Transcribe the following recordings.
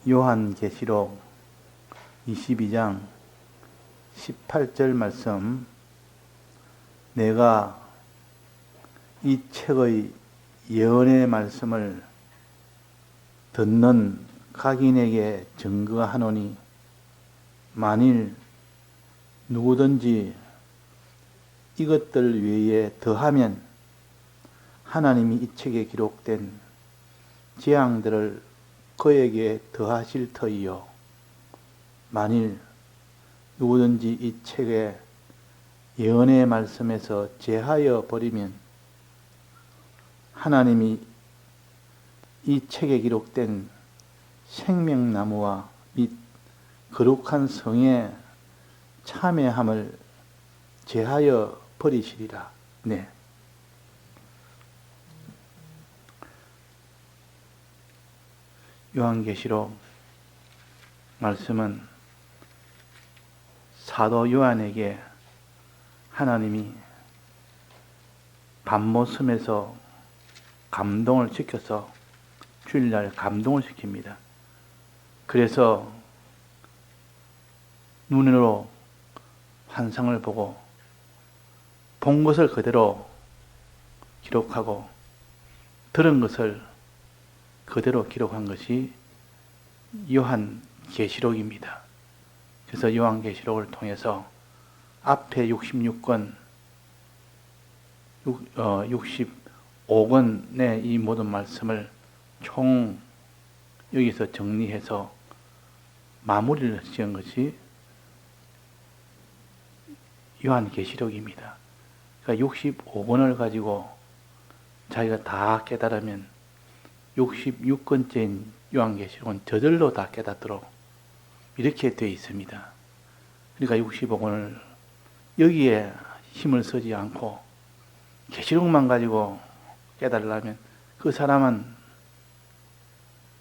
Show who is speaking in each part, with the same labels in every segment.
Speaker 1: 요한계시록 22장 18절 말씀, 내가 이 책의 예언의 말씀을 듣는 각인에게 증거하노니 만일 누구든지 이것들 외에 더하면 하나님이 이 책에 기록된 재앙들을 그에게 더하실 터이요, 만일 누구든지 이 책의 예언의 말씀에서 제하여 버리면 하나님이 이 책에 기록된 생명나무와 및 거룩한 성의 참회함을 제하여 버리시리라. 네. 요한계시록 말씀은 사도 요한에게 하나님이 밤모섬에서 감동을 시켜서 주일날 감동을 시킵니다. 그래서 눈으로 환상을 보고 본 것을 그대로 기록하고 들은 것을 그대로 기록한 것이 요한계시록입니다. 그래서 요한계시록을 통해서 앞에 66권, 65권의 이 모든 말씀을 총 여기서 정리해서 마무리를 지은 것이 요한계시록입니다. 그러니까 65권을 가지고 자기가 다 깨달으면 66권째인 요한계시록은 저절로 다 깨닫도록 이렇게 되어 있습니다. 그러니까 65권을 여기에 힘을 쓰지 않고 계시록만 가지고 깨달으려면 그 사람은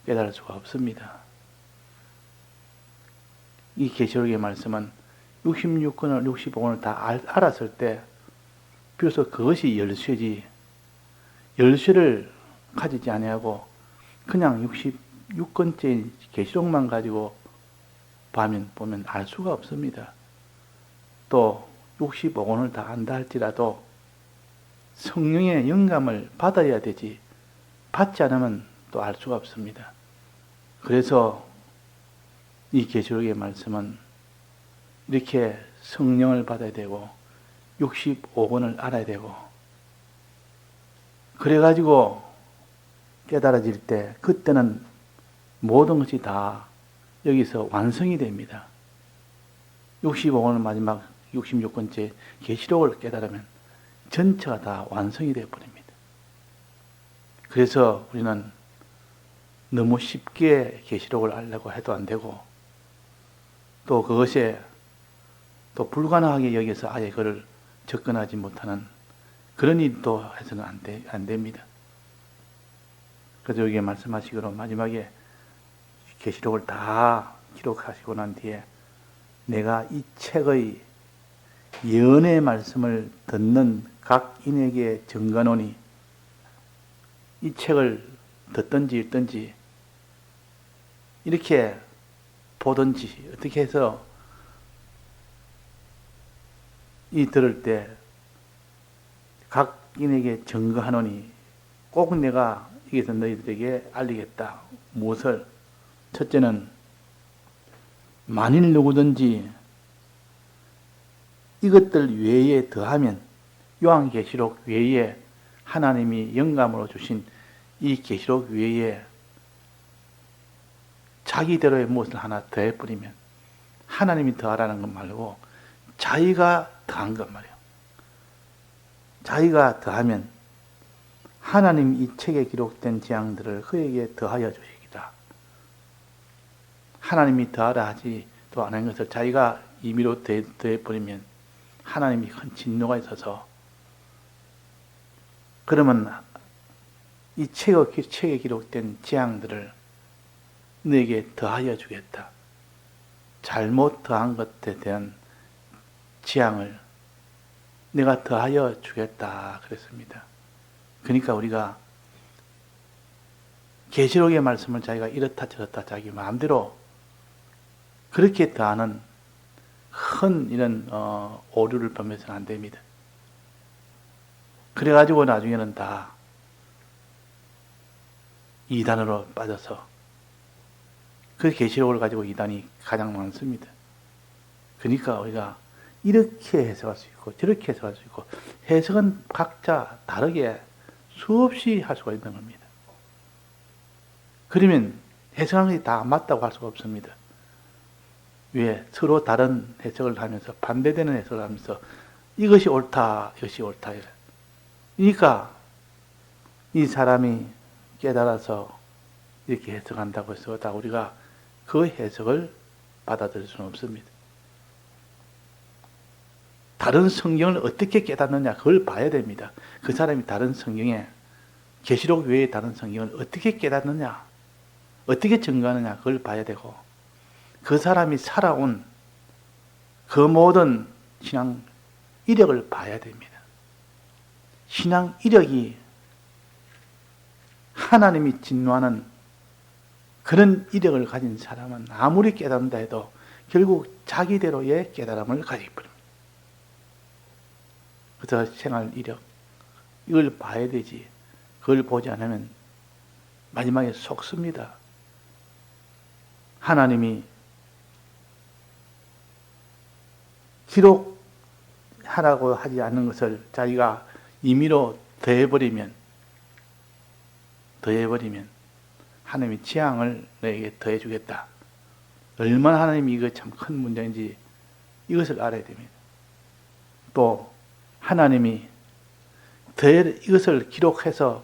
Speaker 1: 깨달을 수가 없습니다. 이 계시록의 말씀은 66권을 65권을 다 알았을 때 비로소 그것이 열쇠지, 열쇠를 가지지 아니하고 그냥 66권째 계시록만 가지고 보면 알 수가 없습니다. 또 65권을 다 안다 할지라도 성령의 영감을 받아야 되지, 받지 않으면 또 알 수가 없습니다. 그래서 이 계시록의 말씀은 이렇게 성령을 받아야 되고 65권을 알아야 되고, 그래가지고 깨달아질 때 그때는 모든 것이 다 여기서 완성이 됩니다. 65권을 마지막 66권째 계시록을 깨달으면 전체가 다 완성이 되어 버립니다. 그래서 우리는 너무 쉽게 계시록을 알려고 해도 안 되고, 또 그것에 또 불가능하게 여기서 아예 그를 접근하지 못하는 그런 일도 해서는 안 됩니다. 그래서 여기에 말씀하시기로 마지막에 계시록을 다 기록하시고 난 뒤에 내가 이 책의 예언의 말씀을 듣는 각 인에게 증거하노니, 이 책을 듣든지 읽든지 이렇게 보든지 어떻게 해서 이 들을 때 각 인에게 증거하노니, 꼭 내가 여기서 너희들에게 알리겠다. 무엇을? 첫째는 만일 누구든지 이것들 외에 더하면, 요한계시록 외에 하나님이 영감으로 주신 이 계시록 외에 자기대로의 무엇을 하나 더해버리면, 하나님이 더하라는 것 말고 자기가 더한 것 말이에요. 자기가 더하면 하나님이 이 책에 기록된 재앙들을 그에게 더하여 주시기다. 하나님이 더하라 하지 또 안 한 것을 자기가 임의로 더해버리면 하나님이 큰 진노가 있어서, 그러면 이 책에 기록된 재앙들을 너에게 더하여 주겠다. 잘못 더한 것에 대한 재앙을 내가 더하여 주겠다 그랬습니다. 그러니까 우리가 계시록의 말씀을 자기가 이렇다 저렇다 자기 마음대로 그렇게 더하는 큰 이런 오류를 범해서는 안 됩니다. 그래가지고 나중에는 다 이단으로 빠져서 그 계시록을 가지고 이단이 가장 많습니다. 그러니까 우리가 이렇게 해석할 수 있고 저렇게 해석할 수 있고 해석은 각자 다르게 수없이 할 수가 있는 겁니다. 그러면 해석하는 것이 다 맞다고 할 수가 없습니다. 왜? 서로 다른 해석을 하면서 반대되는 해석을 하면서 이것이 옳다, 이것이 옳다. 그러니까 이 사람이 깨달아서 이렇게 해석한다고 해서 다 우리가 그 해석을 받아들일 수는 없습니다. 다른 성경을 어떻게 깨닫느냐 그걸 봐야 됩니다. 그 사람이 다른 성경에 계시록 외에 다른 성경을 어떻게 깨닫느냐 어떻게 증거하느냐 그걸 봐야 되고 그 사람이 살아온 그 모든 신앙 이력을 봐야 됩니다. 신앙 이력이 하나님이 진노하는 그런 이력을 가진 사람은 아무리 깨닫는다 해도 결국 자기대로의 깨달음을 가지게 됩니다. 그래서 생활 이력 이걸 봐야 되지 그걸 보지 않으면 마지막에 속습니다. 하나님이 기록하라고 하지 않는 것을 자기가 임의로 더해버리면 하나님이 재앙을 너에게 더해주겠다. 얼마나 하나님이 이거 참 큰 문제인지 이것을 알아야 됩니다. 또 하나님이 이것을 기록해서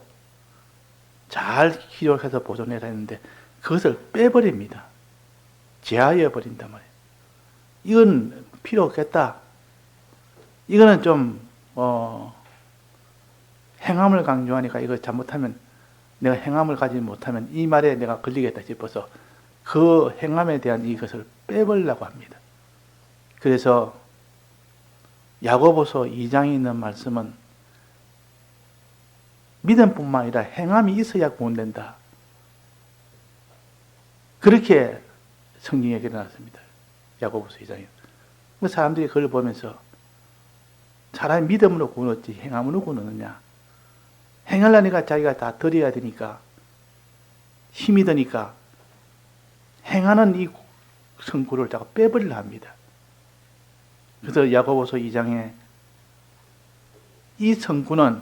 Speaker 1: 잘 기록해서 보존해라 했는데 그것을 빼버립니다. 제하여 버린단 말이에요. 이건 필요 없겠다. 이거는 좀 행함을 강조하니까 이거 잘못하면 내가 행함을 가지지 못하면 이 말에 내가 걸리겠다 싶어서 그 행함에 대한 이것을 빼버리려고 합니다. 그래서 야고보서 2장에 있는 말씀은 믿음뿐만 아니라 행함이 있어야 구원된다. 그렇게 성경에 기록났습니다. 야고보서 2장에. 사람들이 그걸 보면서 사람이 믿음으로 구원 얻지 행함으로 구원 얻느냐. 행하려니까 자기가 다 드려야 되니까 힘이 드니까 행하는 이 성구를 자꾸 빼버리려 합니다. 그래서 야고보서 2장에 이 성구는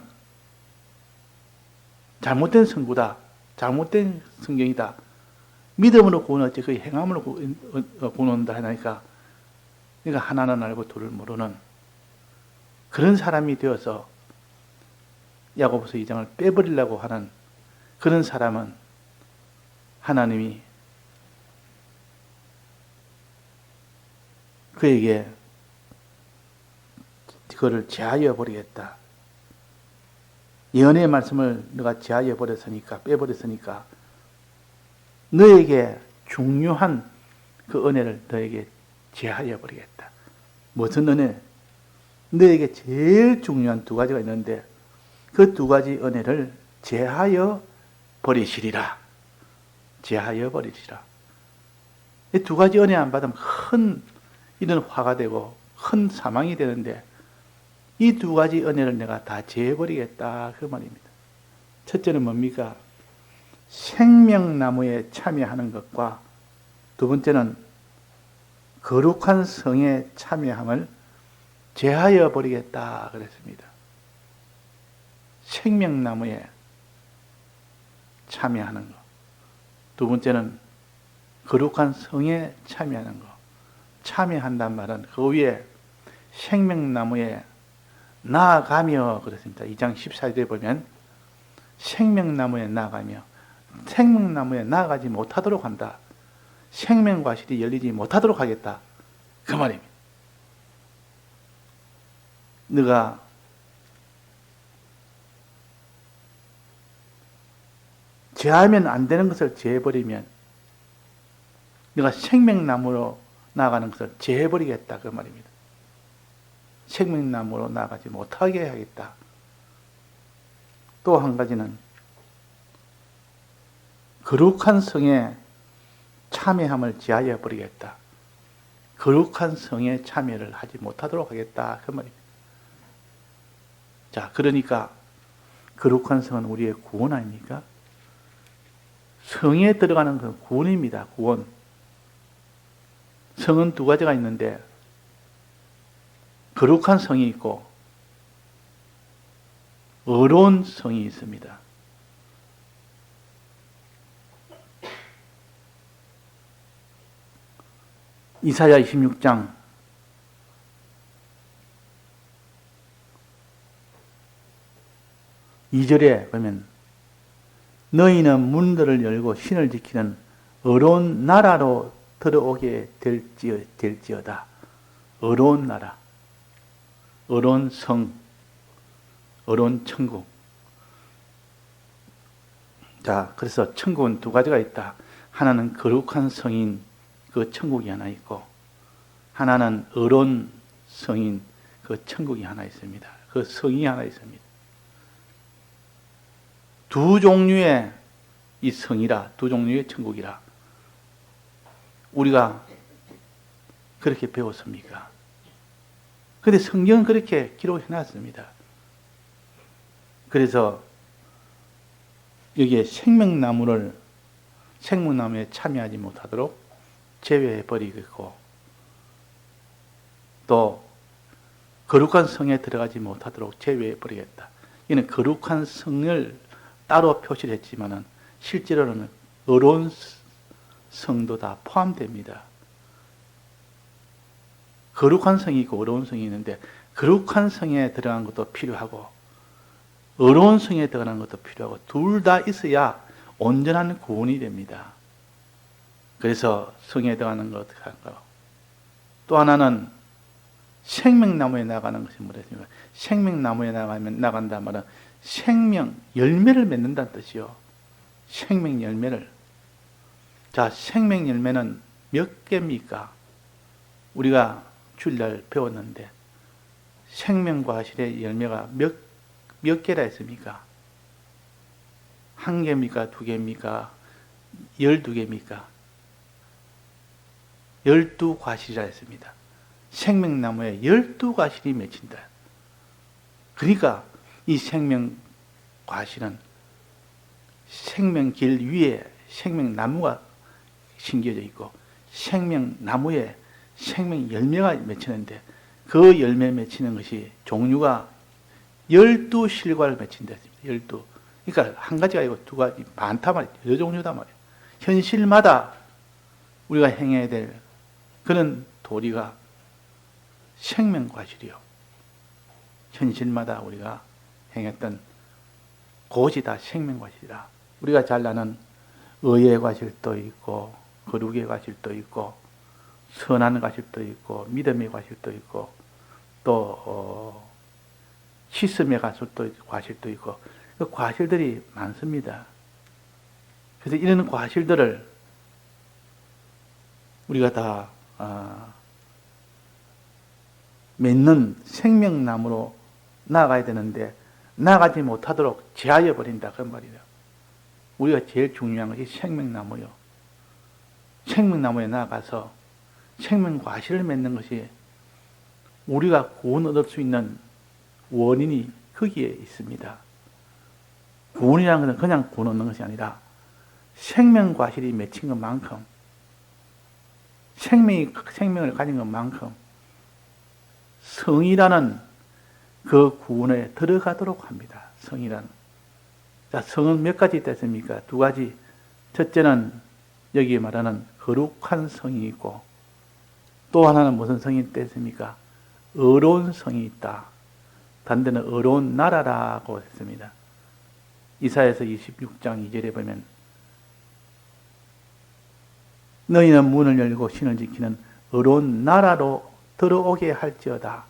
Speaker 1: 잘못된 성구다. 잘못된 성경이다. 믿음으로 구원 얻지 그 행함으로 구원 얻는다 하니까 그러니까 하나는 알고 둘을 모르는 그런 사람이 되어서 야고보서 2장을 빼버리려고 하는 그런 사람은 하나님이 그에게 그거를 제하여 버리겠다. 예언의 말씀을 너가 제하여 버렸으니까 빼버렸으니까 너에게 중요한 그 은혜를 너에게 제하여 버리겠다. 무슨 은혜? 너에게 제일 중요한 두 가지가 있는데 그 두 가지 은혜를 제하여 버리시리라. 제하여 버리시라. 이 두 가지 은혜 안 받으면 큰 이런 화가 되고 큰 사망이 되는데 이 두 가지 은혜를 내가 다 제해버리겠다 그 말입니다. 첫째는 뭡니까? 생명나무에 참여하는 것과 두 번째는 거룩한 성에 참여함을 제하여 버리겠다 그랬습니다. 생명나무에 참여하는 것. 두 번째는 거룩한 성에 참여하는 것. 참여한단 말은 그 위에 생명나무에 나아가며 그랬습니다. 2장 14절에 보면 생명나무에 나아가며 생명나무에 나아가지 못하도록 한다. 생명과실이 열리지 못하도록 하겠다. 그 말입니다. 네가 제하면 안 되는 것을 제해버리면 네가 생명나무로 나아가는 것을 제해버리겠다 그 말입니다. 생명나무로 나아가지 못하게 하겠다. 또 한 가지는 거룩한 성에 참여함을 제하여 버리겠다. 거룩한 성에 참여를 하지 못하도록 하겠다. 그 말입니다. 자, 그러니까 거룩한 성은 우리의 구원 아닙니까? 성에 들어가는 그 구원입니다. 구원. 성은 두 가지가 있는데 거룩한 성이 있고 의로운 성이 있습니다. 이사야 26장 2절에 보면 너희는 문들을 열고 신을 지키는 의로운 나라로 들어오게 될지어다. 의로운 나라, 의로운 성, 의로운 천국. 자, 그래서 천국은 두 가지가 있다. 하나는 거룩한 성인 그 천국이 하나 있고, 하나는 의로운 성인 그 천국이 하나 있습니다. 그 성이 하나 있습니다. 두 종류의 이 성이라, 두 종류의 천국이라. 우리가 그렇게 배웠습니까? 그런데 성경은 그렇게 기록해 놨습니다. 그래서 여기에 생명나무에 참여하지 못하도록 제외해 버리고, 또 거룩한 성에 들어가지 못하도록 제외해 버리겠다. 이는 거룩한 성을 따로 표시를 했지만은 실제로는 의로운 성도 다 포함됩니다. 거룩한 성이 있고 의로운 성이 있는데, 거룩한 성에 들어간 것도 필요하고 의로운 성에 들어가는 것도 필요하고, 둘 다 있어야 온전한 구원이 됩니다. 그래서 성에 들어가는 것 어떻게 할까요? 또 하나는 생명나무에 나가는 것이 뭐랬습니까? 생명나무에 나간다 말은 생명 열매를 맺는다는 뜻이요. 생명 열매를. 자, 생명 열매는 몇 개입니까? 우리가 주일날 배웠는데 생명과실의 열매가 몇 개라 했습니까? 한 개입니까? 두 개입니까? 12개입니까? 12과실이라 했습니다. 생명나무에 12과실이 맺힌다. 그러니까 이 생명과실은 생명길 위에 생명나무가 심겨져 있고, 생명나무에 생명열매가 맺히는데, 그 열매 맺히는 것이 종류가 12실과를 맺힌다. 12. 그러니까 한 가지가 아니고 두 가지, 많다 말이에요. 여러 종류다 말이에요. 현실마다 우리가 행해야 될 그런 도리가 생명과실이요. 현실마다 우리가 행했던 곳이 다 생명과실이라. 우리가 잘 아는 의의 과실도 있고, 거룩의 과실도 있고, 선한 과실도 있고, 믿음의 과실도 있고, 또 시스템의 과실도 있고, 그 과실들이 많습니다. 그래서 이런 과실들을 우리가 다 맺는 생명나무로 나아가야 되는데, 나아가지 못하도록 제하여 버린다 그 말이에요. 우리가 제일 중요한 것이 생명나무요. 생명나무에 나아가서 생명과실을 맺는 것이 우리가 구원 얻을 수 있는 원인이 거기에 있습니다. 구원이라는 것은 그냥 구원 얻는 것이 아니라 생명과실이 맺힌 것만큼, 생명을 가진 것만큼 성이라는 그 구원에 들어가도록 합니다. 성이라는. 자, 성은 몇 가지 있다 했습니까? 두 가지. 첫째는 여기 말하는 거룩한 성이 있고, 또 하나는 무슨 성이 있다 했습니까? 의로운 성이 있다. 반대는 의로운 나라라고 했습니다. 이사야서 26장 2절에 보면 너희는 문을 열고 신을 지키는 의로운 나라로 들어오게 할지어다.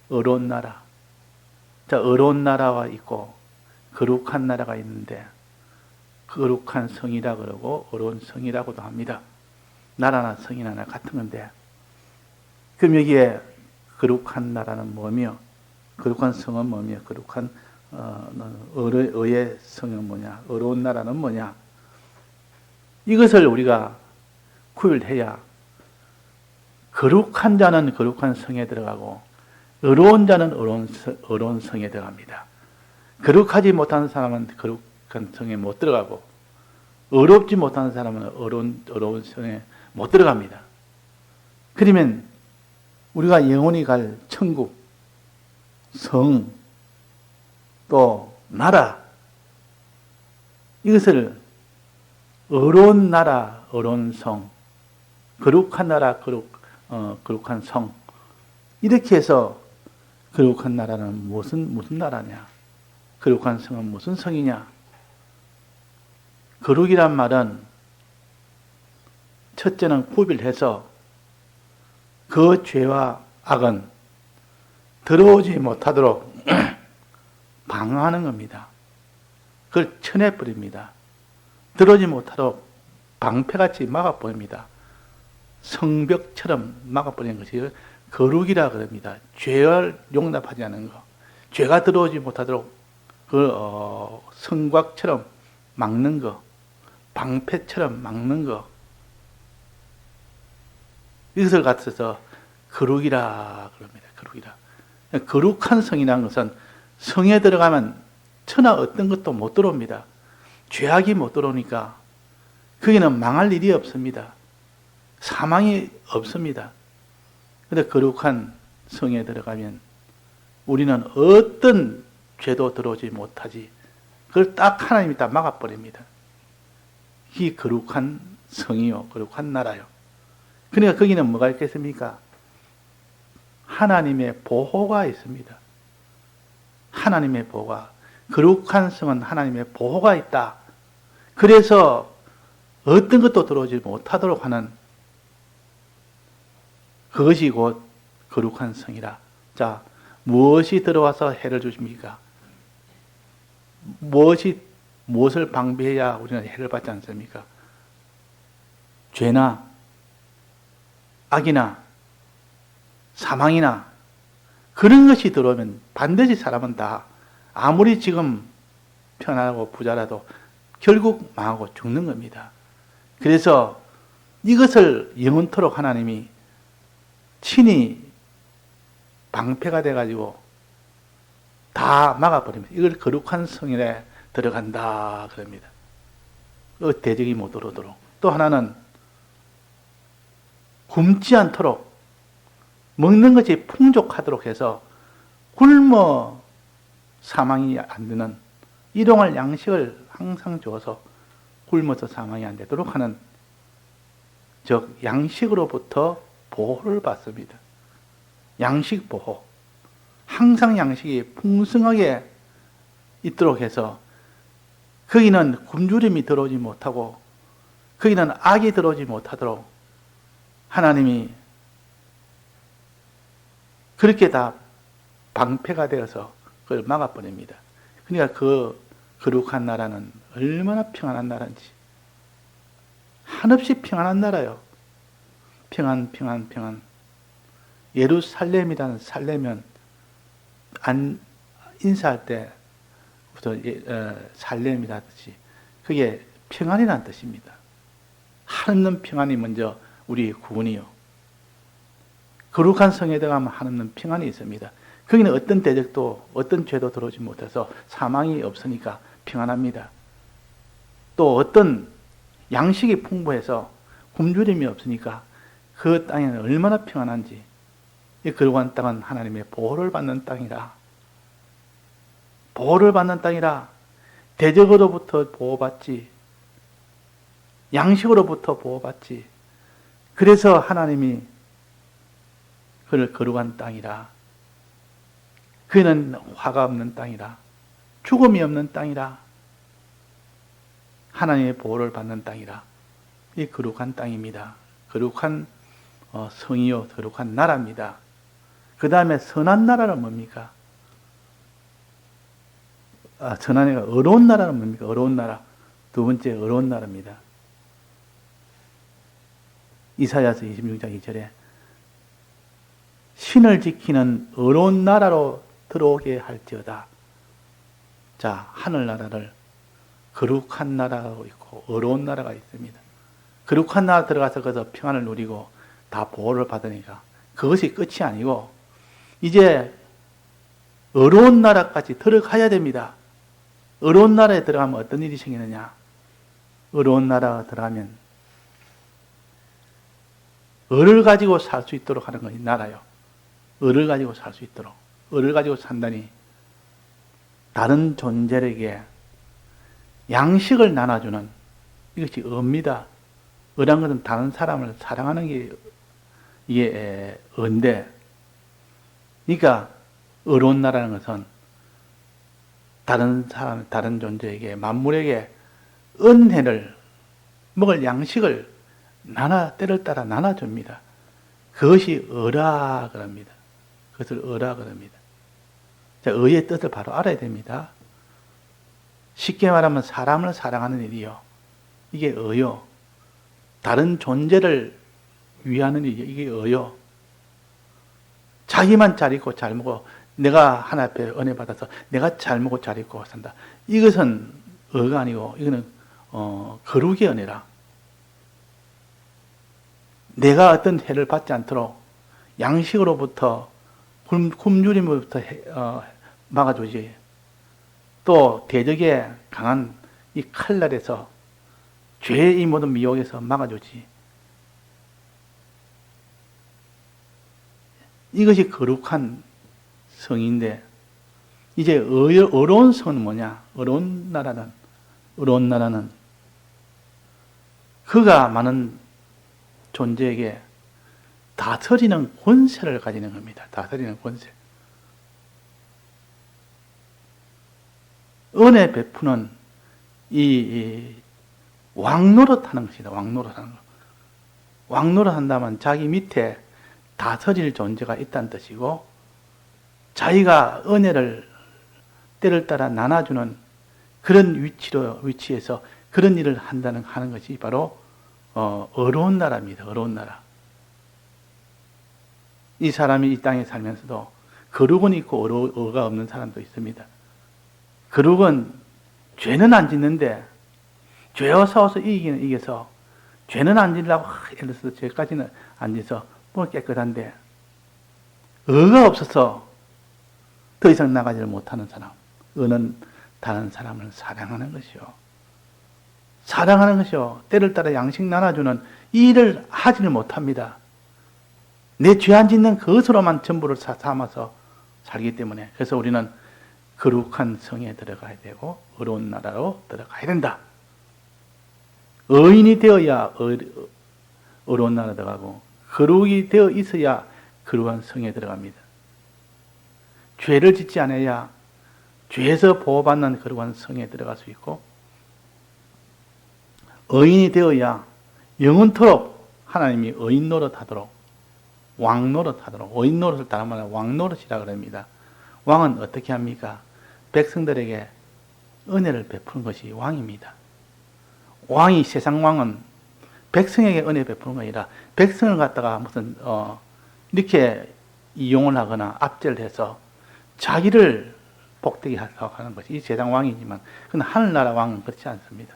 Speaker 1: 의로운 나라. 자, 의로운 나라가 있고 거룩한 나라가 있는데, 거룩한 성이라 그러고 의로운 성이라고도 합니다. 나라나 성이나 같은 건데, 그럼 여기에 거룩한 나라는 뭐며, 거룩한 성은 뭐며, 거룩한 의의 성은 뭐냐, 의로운 나라는 뭐냐? 이것을 우리가 구별해야 거룩한 자는 거룩한 성에 들어가고 의로운 자는 의로운 성에 들어갑니다. 거룩하지 못한 사람은 거룩한 성에 못 들어가고 의롭지 못한 사람은 의로운 성에 못 들어갑니다. 그러면 우리가 영원히 갈 천국, 성, 또 나라, 이것을 의로운 나라, 의로운 성, 거룩한 나라, 거룩한 성, 이렇게 해서 거룩한 나라는 무슨 나라냐? 거룩한 성은 무슨 성이냐? 거룩이란 말은 첫째는 구별해서 그 죄와 악은 들어오지 못하도록 방어하는 겁니다. 그걸 쳐내버립니다. 들어오지 못하도록 방패같이 막아버립니다. 성벽처럼 막아버리는 것이 거룩이라 그럽니다. 죄를 용납하지 않는 것. 죄가 들어오지 못하도록 성곽처럼 막는 것. 방패처럼 막는 것. 이것을 갖춰서 거룩이라 그럽니다. 거룩이라. 거룩한 성이라는 것은 성에 들어가면 천하 어떤 것도 못 들어옵니다. 죄악이 못 들어오니까 거기는 망할 일이 없습니다. 사망이 없습니다. 그런데 거룩한 성에 들어가면 우리는 어떤 죄도 들어오지 못하지. 그걸 딱 하나님이 다 막아버립니다. 이 거룩한 성이요, 거룩한 나라요. 그러니까 거기는 뭐가 있겠습니까? 하나님의 보호가 있습니다. 하나님의 보호가. 거룩한 성은 하나님의 보호가 있다. 그래서 어떤 것도 들어오지 못하도록 하는 그것이 곧 거룩한 성이라. 자, 무엇이 들어와서 해를 주십니까? 무엇을 방비해야 우리는 해를 받지 않습니까? 죄나 악이나 사망이나 그런 것이 들어오면 반드시 사람은 다 아무리 지금 편안하고 부자라도 결국 망하고 죽는 겁니다. 그래서 이것을 영원토록 하나님이 친히 방패가 돼가지고 다 막아버립니다. 이걸 거룩한 성에 들어간다 그럽니다. 대적이 못 들어오도록. 또 하나는 굶지 않도록 먹는 것이 풍족하도록 해서 굶어 사망이 안 되는 일용할 양식을 항상 줘서 굶어서 사망이 안 되도록 하는 즉 양식으로부터 보호를 받습니다. 양식 보호. 항상 양식이 풍성하게 있도록 해서 거기는 굶주림이 들어오지 못하고 거기는 악이 들어오지 못하도록 하나님이 그렇게 다 방패가 되어서 그걸 막아버립니다. 그러니까 그 거룩한 나라는 얼마나 평안한 나라인지. 한없이 평안한 나라요. 평안. 예루살렘이라는 살렘은 인사할 때부터 살렘이라는 뜻이 그게 평안이라는 뜻입니다. 한없는 평안이 먼저 우리의 구원이요. 거룩한 성에 들어가면 한없는 평안이 있습니다. 거기는 어떤 대적도 어떤 죄도 들어오지 못해서 사망이 없으니까 평안합니다. 또 어떤 양식이 풍부해서 굶주림이 없으니까 그 땅에는 얼마나 평안한지. 이 거룩한 땅은 하나님의 보호를 받는 땅이라. 보호를 받는 땅이라. 대적으로부터 보호받지. 양식으로부터 보호받지. 그래서 하나님이 그를 거룩한 땅이라. 그는 화가 없는 땅이라. 죽음이 없는 땅이라. 하나님의 보호를 받는 땅이라. 이 거룩한 땅입니다. 거룩한 성이요, 거룩한 나라입니다. 그 다음에 선한 나라는 뭡니까? 선한 나라가 의로운 나라는 뭡니까? 의로운 나라. 두 번째 의로운 나라입니다. 이사야서 26장 2절에 신을 지키는 의로운 나라로 들어오게 할지어다. 자, 하늘나라를 거룩한 나라가 있고 의로운 나라가 있습니다. 거룩한 나라 들어가서 거기서 평안을 누리고 다 보호를 받으니까 그것이 끝이 아니고 이제 어려운 나라까지 들어가야 됩니다. 어려운 나라에 들어가면 어떤 일이 생기느냐? 어려운 나라에 들어가면 을을 가지고 살 수 있도록 하는 것이 나라요. 을을 가지고 살 수 있도록. 을을 가지고 산다니 다른 존재에게 양식을 나눠주는 이것이 의입니다. 의란 것은 다른 사람을 사랑하는 게 이게 의인데, 그러니까 의로운 나라는 것은 다른 사람, 다른 존재에게 만물에게 은혜를 먹을 양식을 때를 따라 나눠줍니다. 그것이 의라 그럽니다. 그것을 의라 그럽니다. 자, 의의 뜻을 바로 알아야 됩니다. 쉽게 말하면 사람을 사랑하는 일이요. 이게 의요. 다른 존재를 위하는 일이요. 이게 의요. 자기만 잘 있고 잘 먹고 내가 하나 앞에 은혜 받아서 내가 잘 먹고 잘 있고 산다. 이것은 의가 아니고 이거는 거룩의 은혜라. 내가 어떤 해를 받지 않도록 양식으로부터 굶주림으로부터 막아주지. 또 대적의 강한 이 칼날에서 죄의 이 모든 미혹에서 막아주지. 이것이 거룩한 성인데, 이제 어려운 성은 뭐냐? 어려운 나라는 그가 많은 존재에게 다스리는 권세를 가지는 겁니다. 다스리는 권세. 은혜 베푸는 이 왕노릇 하는 것이다. 왕노릇 하는 것. 왕노릇 한다면 자기 밑에 다스릴 존재가 있다는 뜻이고, 자기가 은혜를 때를 따라 나눠주는 그런 위치에서 그런 일을 하는 것이 바로 어려운 나라입니다. 어려운 나라. 이 사람이 이 땅에 살면서도 거룩은 있고 의가 없는 사람도 있습니다. 거룩은 죄는 안 짓는데 죄와 싸워서 이겨서 죄는 안 지려고 예를 들어서 죄까지는 안 지서 뭐 깨끗한데 의가 없어서 더 이상 나가지를 못하는 사람. 의는 다른 사람을 사랑하는 것이요. 사랑하는 것이요. 때를 따라 양식 나눠주는 이 일을 하지를 못합니다. 내 죄 안 짓는 그것으로만 전부를 삼아서 살기 때문에. 그래서 우리는 거룩한 성에 들어가야 되고 어려운 나라로 들어가야 된다. 의인이 되어야 어려운 나라 들어가고 거룩이 되어 있어야 거룩한 성에 들어갑니다. 죄를 짓지 않아야 죄에서 보호받는 거룩한 성에 들어갈 수 있고, 의인이 되어야 영원토록 하나님이 의인 노릇하도록, 왕 노릇하도록, 의인 노릇을 다른 말로 왕 노릇이라 그럽니다. 왕은 어떻게 합니까? 백성들에게 은혜를 베푸는 것이 왕입니다. 왕이, 세상 왕은 백성에게 은혜 베푸는 게 아니라 백성을 갖다가 무슨 이렇게 이용을 하거나 압제를 해서 자기를 복되게 하려고 하는 것이 이 세상 왕이지만, 그건 하늘나라 왕은 그렇지 않습니다.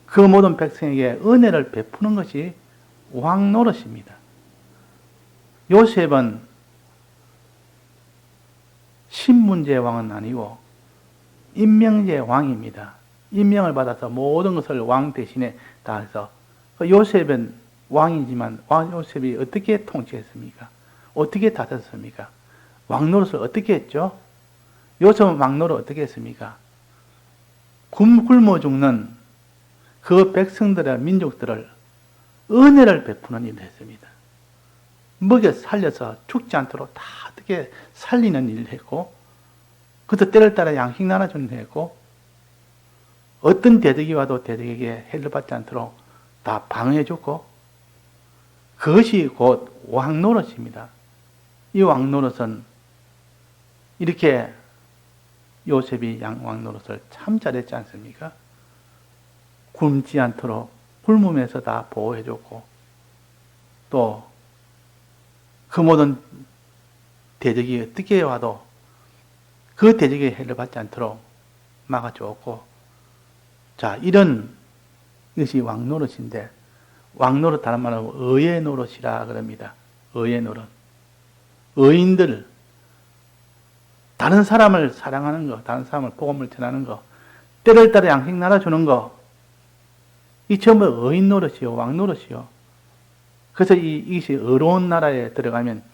Speaker 1: 그 모든 백성에게 은혜를 베푸는 것이 왕 노릇입니다. 요셉은 신분제 왕은 아니고 임명제 왕입니다. 임명을 받아서 모든 것을 왕 대신에 다 해서, 요셉은 왕이지만 요셉이 어떻게 통치했습니까? 어떻게 다스렸습니까? 왕 노릇을 어떻게 했죠? 요셉은 왕 노릇을 어떻게 했습니까? 굶어 죽는 그 백성들의 민족들을 은혜를 베푸는 일을 했습니다. 먹여 살려서 죽지 않도록 다 어떻게 살리는 일을 했고, 그것도 때를 따라 양식 나눠주는 일을 했고, 어떤 대적이 와도 대적에게 해를 받지 않도록 다 방어해줬고, 그것이 곧 왕노릇입니다. 이 왕노릇은 이렇게 요셉이 왕노릇을 참 잘했지 않습니까? 굶지 않도록 굶으면서 다 보호해줬고, 또 그 모든 대적이 어떻게 와도 그 대적의 해를 받지 않도록 막아주었고, 자, 이런 이것이 왕노릇인데, 왕노릇 다른 말로 의의 노릇이라 그럽니다. 의의 노릇. 의인들, 다른 사람을 사랑하는 거, 다른 사람을 복음을 전하는 거, 때를 따라 양식 나눠주는 거, 이 전부 의인 노릇이요, 왕 노릇이요. 그래서 이것이 의로운 나라에 들어가면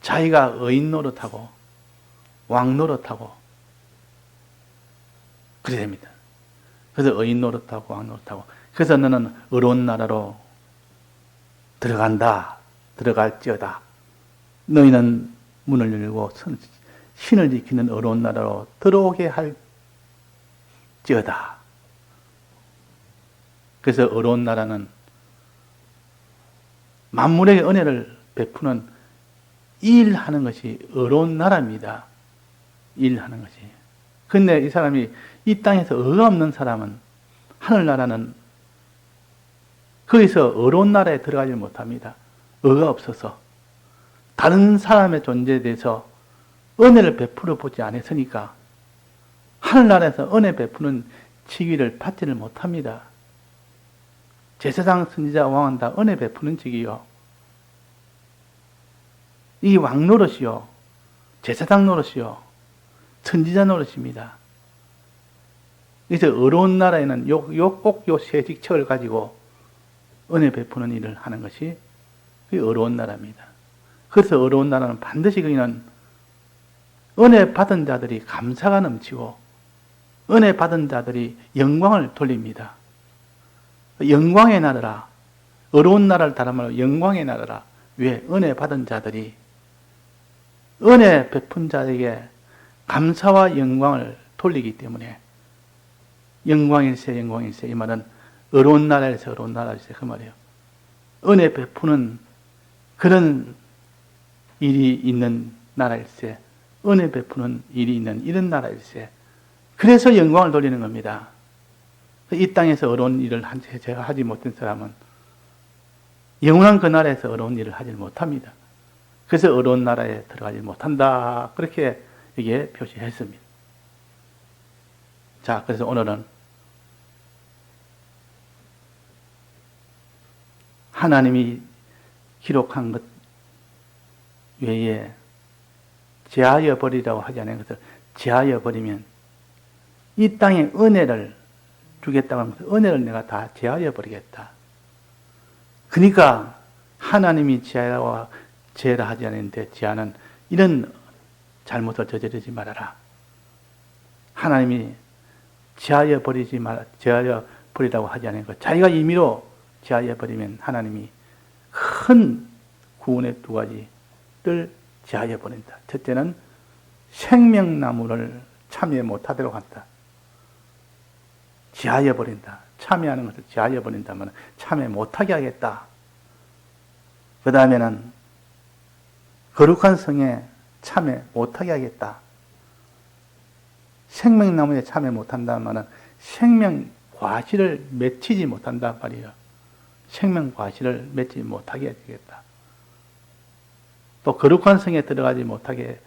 Speaker 1: 자기가 의인 노릇하고 왕 노릇하고 그래 됩니다. 그래서 의인 노릇하고 왕 노릇하고, 그래서 너는 의로운 나라로 들어간다, 들어갈지어다. 너희는 문을 열고 신을 지키는 의로운 나라로 들어오게 할지어다. 그래서 의로운 나라는 만물에게 은혜를 베푸는 일하는 것이 의로운 나라입니다. 일하는 것이. 근데 이 사람이 이 땅에서 의가 없는 사람은, 하늘나라는 거기서 의로운 나라에 들어가지 못합니다. 의가 없어서. 다른 사람의 존재에 대해서 은혜를 베풀어 보지 않았으니까 하늘나라에서 은혜 베푸는 직위를 받지를 못합니다. 제사장, 선지자, 왕은 다 은혜 베푸는 직이요. 이 왕 노릇이요, 제사장 노릇이요, 선지자 노릇입니다. 그래서 의로운 나라에는 꼭 요 세 직책을 가지고 은혜 베푸는 일을 하는 것이 의로운 나라입니다. 그래서 의로운 나라는 반드시 거기는 은혜 받은 자들이 감사가 넘치고 은혜 받은 자들이 영광을 돌립니다. 영광의 나라라. 의로운 나라를 다른 말로 영광의 나라라. 왜? 은혜 받은 자들이 은혜 베푼 자에게 감사와 영광을 돌리기 때문에 영광일세, 영광일세. 이 말은 의로운 나라에서 의로운 나라일세, 그 말이에요. 은혜 베푸는 그런 일이 있는 나라일세, 은혜 베푸는 일이 있는 이런 나라일세. 그래서 영광을 돌리는 겁니다. 이 땅에서 어려운 일을 제가 하지 못한 사람은 영원한 그 나라에서 어려운 일을 하지 못합니다. 그래서 어려운 나라에 들어가지 못한다. 그렇게 이게 표시했습니다. 자, 그래서 오늘은 하나님이 기록한 것 외에 제하여 버리라고 하지 않은 것을 제하여 버리면 이 땅에 은혜를 주겠다고 하면서 은혜를 내가 다 제하여 버리겠다. 그러니까 하나님이 제하라 하지 않는데 제하는 이런 잘못을 저지르지 말아라. 하나님이 제하여 버리라고 하지 않은 것, 자기가 임의로 제하여 버리면 하나님이 큰 구원의 두 가지를 제하여 버린다. 첫째는 생명나무를 참여 못하도록 한다. 제하여 버린다. 참여하는 것을 제하여 버린다면 참여 못하게 하겠다. 그 다음에는 거룩한 성에 참여 못하게 하겠다. 생명나무에 참여 못한다면 생명 과실을 맺히지 못한단 말이에요. 생명 과실을 맺지 못하게 해주겠다. 또 거룩한 성에 들어가지 못하게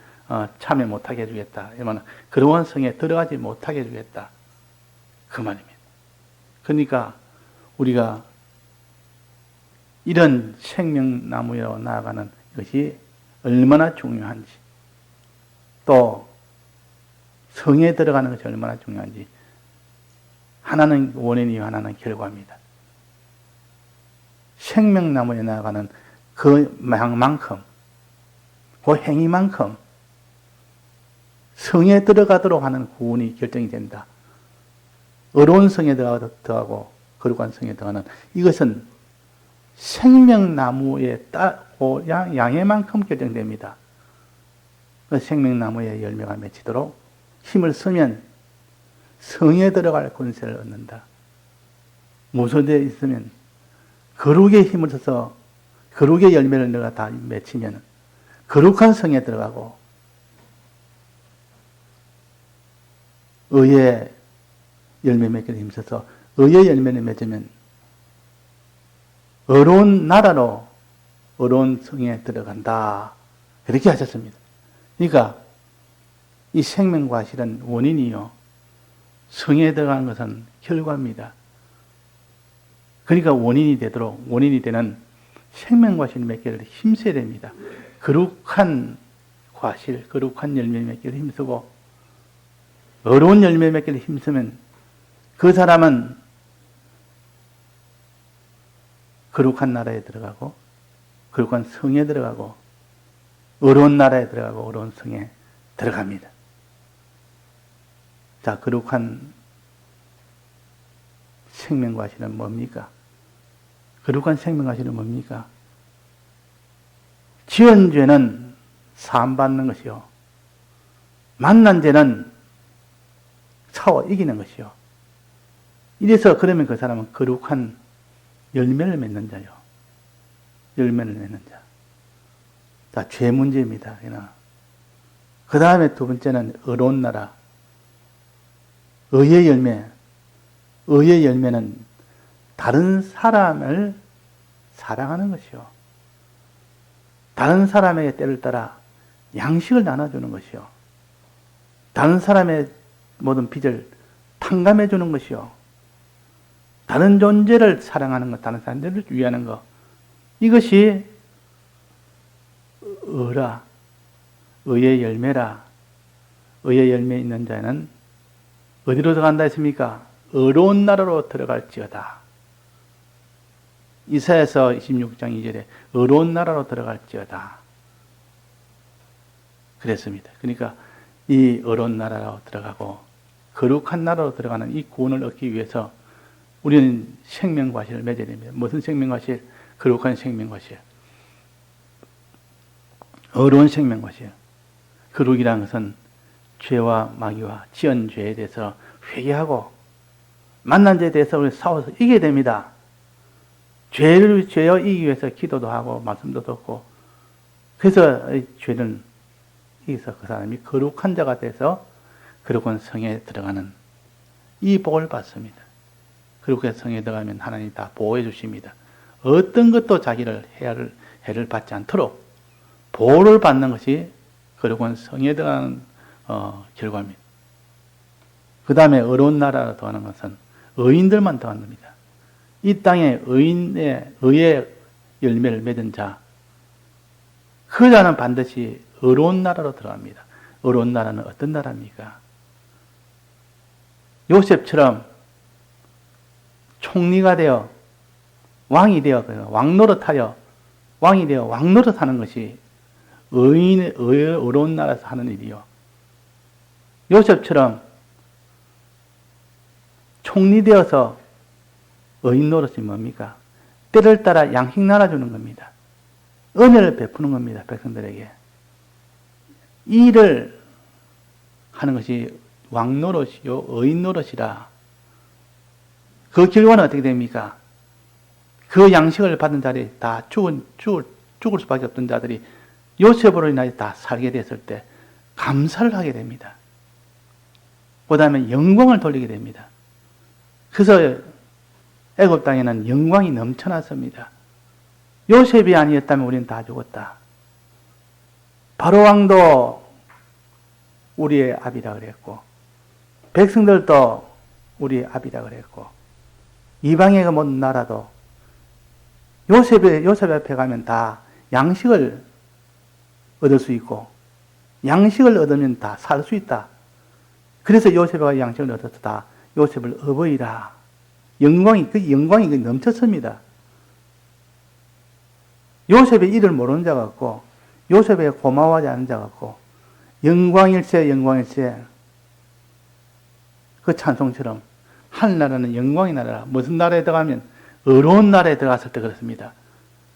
Speaker 1: 참여 못하게 해주겠다. 이러면 거룩한 성에 들어가지 못하게 해주겠다. 그 말입니다. 그러니까 우리가 이런 생명나무로 나아가는 것이 얼마나 중요한지, 또 성에 들어가는 것이 얼마나 중요한지, 하나는 원인이요 하나는 결과입니다. 생명나무에 나아가는 그 만큼, 그 행위만큼 성에 들어가도록 하는 구원이 결정이 된다. 어려운 성에 들어가고 거룩한 성에 들어가는 이것은 생명나무에 따고 양해만큼 결정됩니다. 그 생명나무의 열매가 맺히도록 힘을 쓰면 성에 들어갈 권세를 얻는다. 무소되어 있으면 거룩의 힘을 써서 거룩의 열매를 내가 다 맺히면 거룩한 성에 들어가고 의의 열매 맺기를 힘써서 의의 열매를 맺으면 어려운 나라로 어려운 성에 들어간다. 그렇게 하셨습니다. 그러니까 이 생명과실은 원인이요, 성에 들어가는 것은 결과입니다. 그러니까 원인이 되는 생명과실 맺기를 힘써야 됩니다. 거룩한 과실, 거룩한 열매 맺기를 힘쓰고 어려운 열매 맺기를 힘쓰면 그 사람은 거룩한 나라에 들어가고 거룩한 성에 들어가고 어려운 나라에 들어가고 어려운 성에 들어갑니다. 자, 거룩한 생명과실은 뭡니까? 거룩한 생명과실은 뭡니까? 지은 죄는 사함받는 것이요. 만난 죄는 싸워 이기는 것이요. 이래서 그러면 그 사람은 거룩한 열매를 맺는 자요. 열매를 맺는 자. 자, 죄 문제입니다. 그 다음에 두 번째는 어려운 나라. 의의 열매. 의의 열매는 다른 사람을 사랑하는 것이요. 다른 사람의 때를 따라 양식을 나눠주는 것이요. 다른 사람의 모든 빚을 탕감해 주는 것이요. 다른 존재를 사랑하는 것, 다른 사람들을 위하는 것. 이것이 의라, 의의 열매라. 의의 열매 있는 자는 어디로 들어간다 했습니까? 어려운 나라로 들어갈지어다. 이사야서 26장 2절에 어려운 나라로 들어갈지어다. 그랬습니다. 그러니까 이 어려운 나라로 들어가고 거룩한 나라로 들어가는 이 구원을 얻기 위해서 우리는 생명과실을 맺어야 됩니다. 무슨 생명과실? 거룩한 생명과실. 어려운 생명과실. 거룩이라는 것은 죄와 마귀와 지은 죄에 대해서 회개하고 만난 죄에 대해서 우리 싸워서 이겨야 됩니다. 죄여 이기기 위해서 기도도 하고 말씀도 듣고 그래서 이 죄는 이기서 그 사람이 거룩한 자가 돼서 거룩한 성에 들어가는 이 복을 받습니다. 거룩한 성에 들어가면 하나님이 다 보호해 주십니다. 어떤 것도 자기를 해를 받지 않도록 보호를 받는 것이 거룩한 성에 들어가는 결과입니다. 그 다음에 어려운 나라로 더하는 것은 의인들만 더하는 겁니다. 이 땅에 의의 열매를 맺은 자, 그 자는 반드시 어려운 나라로 들어갑니다. 어려운 나라는 어떤 나라입니까? 요셉처럼 총리가 되어 왕이 되어 왕노릇하여 왕이 되어 왕노릇하는 것이 의의 어려운 나라에서 하는 일이요. 요셉처럼 총리 되어서 의인 노릇이 뭡니까? 때를 따라 양식 나눠주는 겁니다. 은혜를 베푸는 겁니다. 백성들에게. 이 일을 하는 것이 왕노릇이요 의인 노릇이라. 그 결과는 어떻게 됩니까? 그 양식을 받은 자들이 다 죽을 수밖에 없던 자들이 요셉으로 인하여 다 살게 됐을 때 감사를 하게 됩니다. 그 다음에 영광을 돌리게 됩니다. 그래서 애굽 땅에는 영광이 넘쳐났습니다. 요셉이 아니었다면 우리는 다 죽었다. 바로 왕도 우리의 압이라 그랬고 백성들도 우리의 압이라 그랬고 이방의 모든 나라도 요셉 앞에 가면 다 양식을 얻을 수 있고 양식을 얻으면 다 살 수 있다. 그래서 요셉이 양식을 얻어서 다 요셉을 어버이라. 영광이 넘쳤습니다. 요셉의 일을 모르는 자가 없고 요셉에 고마워하지 않은 자가 없고 영광일세 그 찬송처럼 하늘나라는 영광의 나라라. 무슨 나라에 들어가면 어려운 나라에 들어갔을 때 그렇습니다.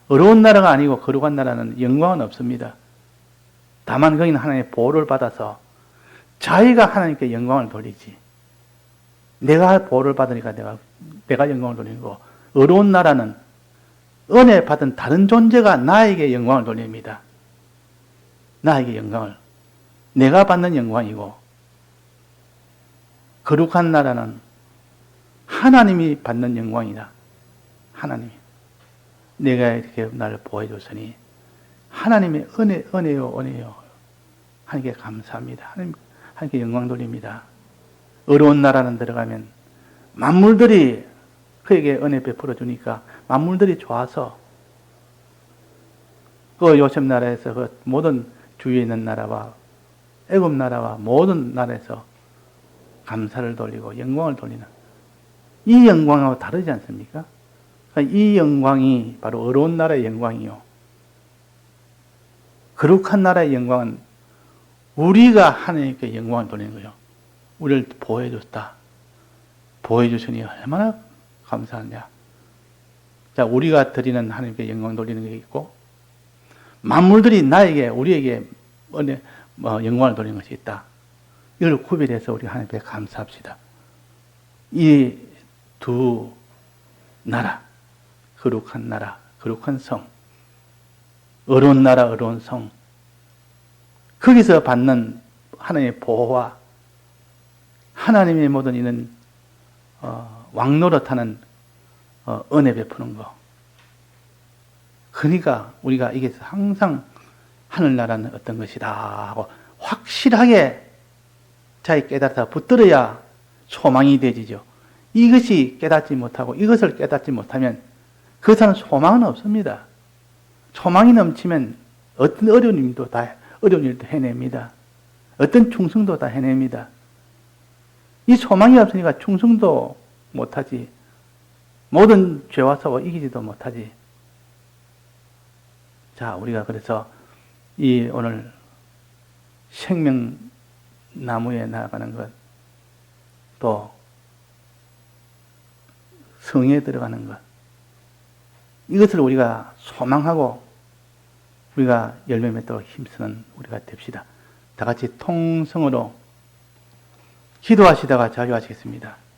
Speaker 1: 어려운 나라가 아니고 거룩한 나라는 영광은 없습니다. 다만 거기는 하나님의 보호를 받아서 자기가 하나님께 영광을 돌리지. 내가 보호를 받으니까 내가 영광을 돌리는 거. 어려운 나라는 은혜 받은 다른 존재가 나에게 영광을 돌립니다. 나에게 영광을. 내가 받는 영광이고 거룩한 나라는 하나님이 받는 영광이다. 하나님이. 내가 이렇게 나를 보호해 줬으니 하나님의 은혜요. 하나님께 감사합니다. 하나님께 영광 돌립니다. 어려운 나라는 들어가면 만물들이 그에게 은혜 베풀어 주니까 만물들이 좋아서 그 요셉 나라에서 그 모든 주위에 있는 나라와 애굽 나라와 모든 나라에서 감사를 돌리고 영광을 돌리는 이 영광하고 다르지 않습니까? 이 영광이 바로 어려운 나라의 영광이요. 거룩한 나라의 영광은 우리가 하나님께 영광을 돌리는 거죠. 우리를 보호해줬다. 보호해주시니 얼마나 감사하냐. 자, 우리가 드리는 하나님께 영광 돌리는 게 있고, 만물들이 나에게, 우리에게 영광을 돌리는 것이 있다. 이걸 구별해서 우리 하나님께 감사합시다. 이 두 나라, 거룩한 나라, 거룩한 성, 어려운 나라, 어려운 성, 거기서 받는 하나님의 보호와 하나님의 모든 이는 왕노릇하는 은혜 베푸는 거. 그러니까 우리가 이게 항상 하늘나라는 어떤 것이다 하고 확실하게 자기 깨달아서 붙들어야 소망이 되지죠. 이것이 깨닫지 못하고 이것을 깨닫지 못하면 그 사람은 소망은 없습니다. 소망이 넘치면 어떤 어려운 일도 해냅니다. 어떤 충성도 다 해냅니다. 이 소망이 없으니까 충성도 못하지. 모든 죄와 싸워 이기지도 못하지. 자, 우리가 그래서 이 오늘 생명나무에 나아가는 것, 또 성에 들어가는 것, 이것을 우리가 소망하고 우리가 열매 맺도록 힘쓰는 우리가 됩시다. 다 같이 통성으로 기도하시다가 자유하시겠습니다.